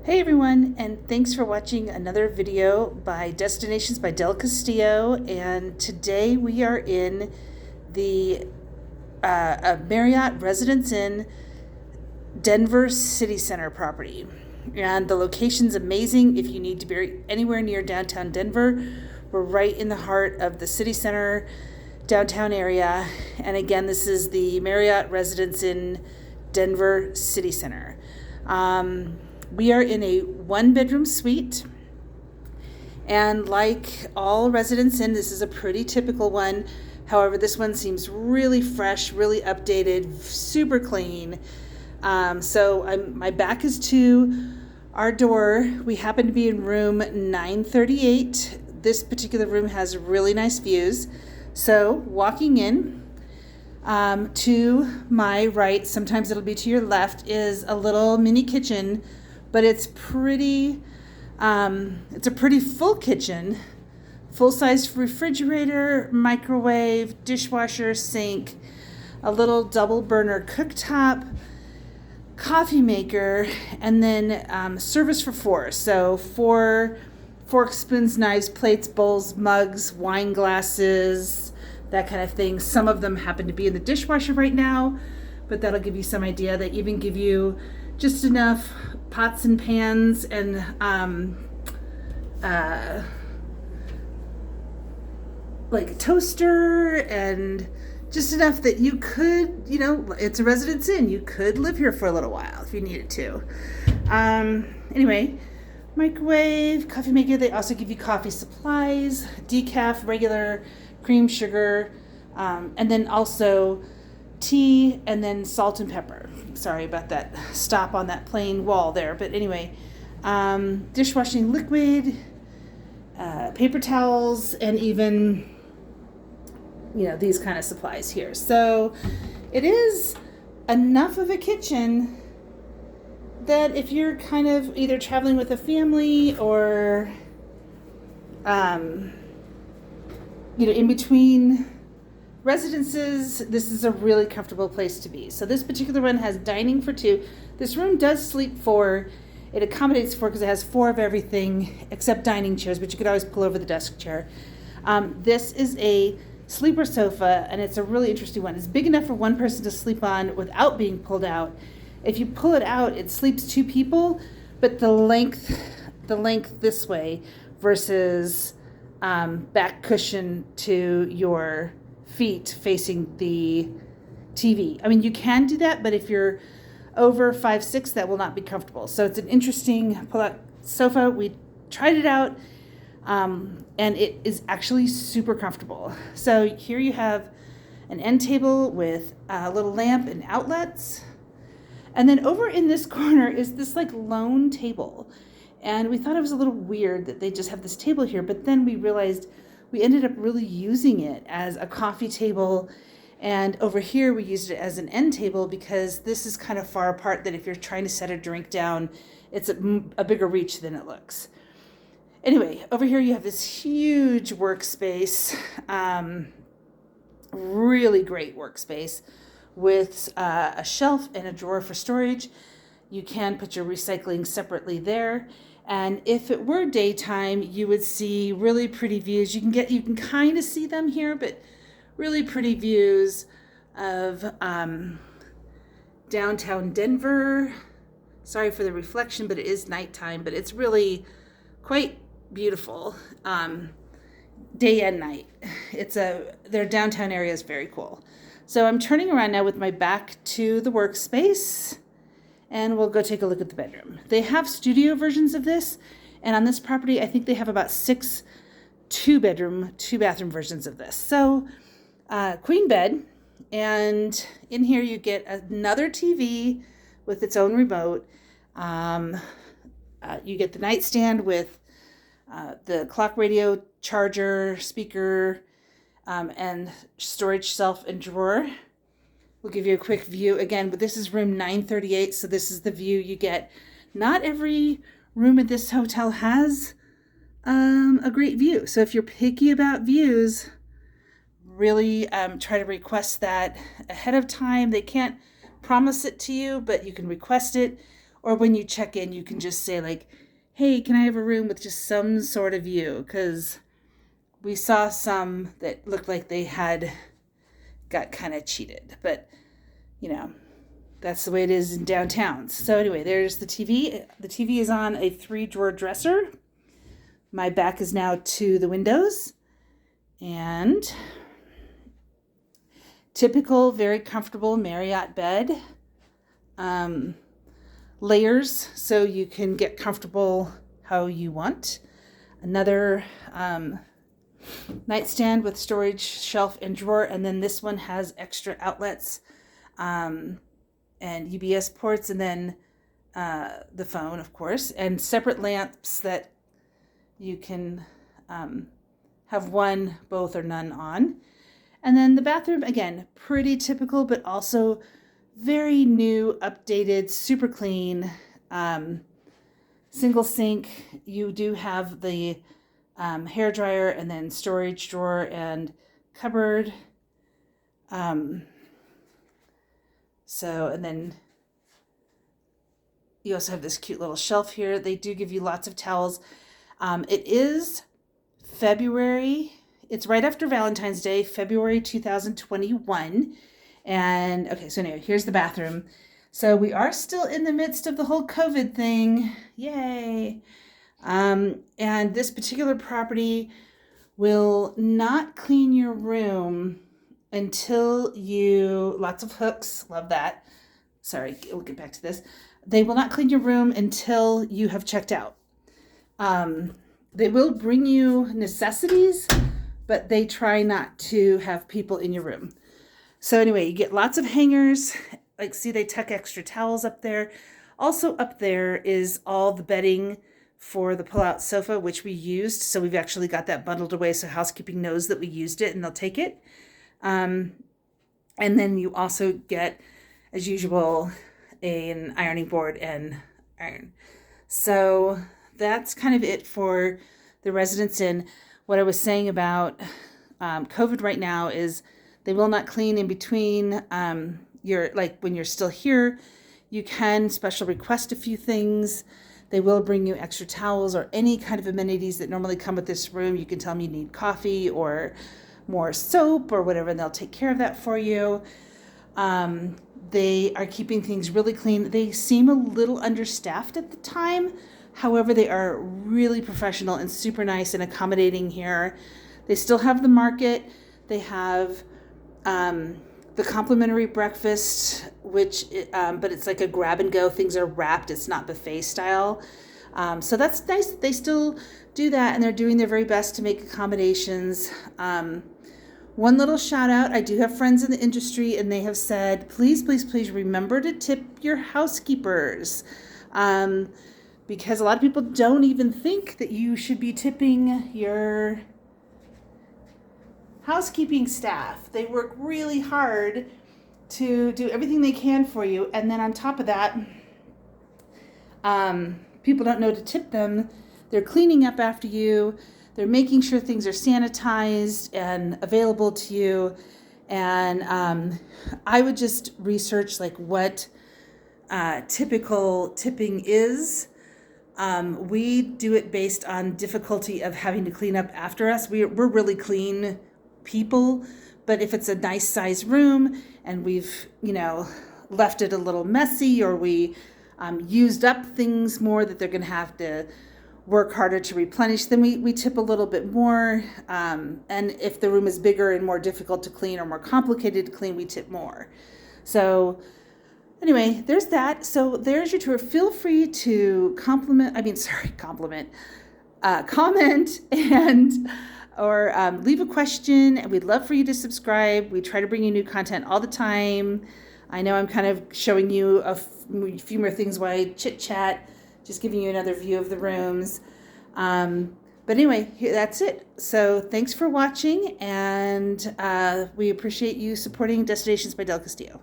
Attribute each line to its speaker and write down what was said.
Speaker 1: Hey everyone, and thanks for watching another video by Destinations by Del Castillo. And today we are in the Marriott Residence Inn Denver City Center property. And the location's amazing if you need to be anywhere near downtown Denver. We're right in the heart of the city center downtown area. And again, this is the Marriott Residence Inn Denver City Center. We are in a one-bedroom suite, and like all Residence Inn, this is a pretty typical one. However, this one seems really fresh, really updated, super clean. My back is to our door. We happen to be in room 938. This particular room has really nice views. So walking in, to my right, sometimes it'll be to your left, is a little mini kitchen. But it's pretty, it's a pretty full kitchen, full-size refrigerator, microwave, dishwasher, sink, a little double burner cooktop, coffee maker, and then service for four. So 4 forks, spoons, knives, plates, bowls, mugs, wine glasses, that kind of thing. Some of them happen to be in the dishwasher right now, but that'll give you some idea. They even give you just enough pots and pans and like a toaster, and just enough that you could, it's a Residence Inn. You could live here for a little while if you needed to. Anyway, microwave, coffee maker. They also give you coffee supplies, decaf, regular, cream, sugar, and then also tea, and then salt and pepper. Sorry about that stop on that plain wall there, but anyway, dishwashing liquid, paper towels, and even these kind of supplies here. So it is enough of a kitchen that if you're kind of either traveling with a family or in between residences, this is a really comfortable place to be. So this particular one has dining for 2. This room does sleep 4. It accommodates 4 because it has 4 of everything except dining chairs, but you could always pull over the desk chair. This is a sleeper sofa, and it's a really interesting one. It's big enough for one person to sleep on without being pulled out. If you pull it out, it sleeps 2 people, but the length this way versus back cushion to your feet facing the TV. I mean, you can do that, but if you're over 5'6", that will not be comfortable. So it's an interesting pull-out sofa. We tried it out, and it is actually super comfortable. So here you have an end table with a little lamp and outlets. And then over in this corner is this lone table. And we thought it was a little weird that they just have this table here, but then we realized we ended up really using it as a coffee table, and over here we used it as an end table because this is kind of far apart that if you're trying to set a drink down, it's a bigger reach than it looks. Anyway, over here you have this huge workspace, really great workspace with a shelf and a drawer for storage. You can put your recycling separately there. And if it were daytime, you would see really pretty views. You can kind of see them here, but really pretty views of downtown Denver. Sorry for the reflection, but it is nighttime, but it's really quite beautiful, day and night. Their downtown area is very cool. So I'm turning around now with my back to the workspace, and we'll go take a look at the bedroom. They have studio versions of this, and on this property, I think they have about 6 2-bedroom, 2-bathroom versions of this. So, queen bed, and in here you get another TV with its own remote. You get the nightstand with the clock radio, charger, speaker, and storage shelf and drawer. We'll give you a quick view again, but this is room 938, so this is the view you get. Not every room at this hotel has a great view, so if you're picky about views, really try to request that ahead of time. They can't promise it to you, but you can request it, or when you check in, you can just say like, hey, can I have a room with just some sort of view? Because we saw some that looked like they had got kind of cheated, but that's the way it is in downtowns. So anyway, there's the TV. The TV is on a 3-drawer dresser. My back is now to the windows, and typical, very comfortable Marriott bed. Layers so you can get comfortable how you want. Another nightstand with storage shelf and drawer, and then this one has extra outlets and UBS ports, and then the phone, of course, and separate lamps that you can have one, both, or none on. And then the bathroom, again, pretty typical, but also very new, updated, super clean, single sink. You do have the hair dryer, and then storage drawer and cupboard. And then you also have this cute little shelf here. They do give you lots of towels. It is February. It's right after Valentine's Day, February 2021. And okay, so anyway, here's the bathroom. So we are still in the midst of the whole COVID thing. Yay. And this particular property will not clean your room until lots of hooks, love that. Sorry, we'll get back to this. They will not clean your room until you have checked out. They will bring you necessities, but they try not to have people in your room. So anyway, you get lots of hangers. Like, see, they tuck extra towels up there. Also up there is all the bedding for the pull-out sofa, which we used. So we've actually got that bundled away so housekeeping knows that we used it and they'll take it. And then you also get, as usual, an ironing board and iron. So that's kind of it for the Residence Inn. What I was saying about COVID right now is they will not clean in between. When you're still here, you can special request a few things. They will bring you extra towels or any kind of amenities that normally come with this room. You can tell them you need coffee or more soap or whatever, and they'll take care of that for you. They are keeping things really clean. They seem a little understaffed at the time. However, they are really professional and super nice and accommodating here. They still have the market. They have the complimentary breakfast, but it's like a grab and go. Things are wrapped. It's not buffet style. So that's nice. They still do that, and they're doing their very best to make accommodations. One little shout out, I do have friends in the industry, and they have said, please, please, please remember to tip your housekeepers. Because a lot of people don't even think that you should be tipping your housekeeping staff. They work really hard to do everything they can for you. And then on top of that, people don't know to tip them. They're cleaning up after you. They're making sure things are sanitized and available to you. And I would just research like what typical tipping is. We do it based on difficulty of having to clean up after us. We're really clean people, but if it's a nice size room and we've, left it a little messy, or we used up things more that they're going to have to work harder to replenish, then we tip a little bit more. And if the room is bigger and more difficult to clean or more complicated to clean, we tip more. So anyway, there's that. So there's your tour. Feel free to comment and or leave a question. And we'd love for you to subscribe. We try to bring you new content all the time. I know I'm kind of showing you a few more things while I chit chat, just giving you another view of the rooms. But anyway, that's it. So thanks for watching, and we appreciate you supporting Destinations by Del Castillo.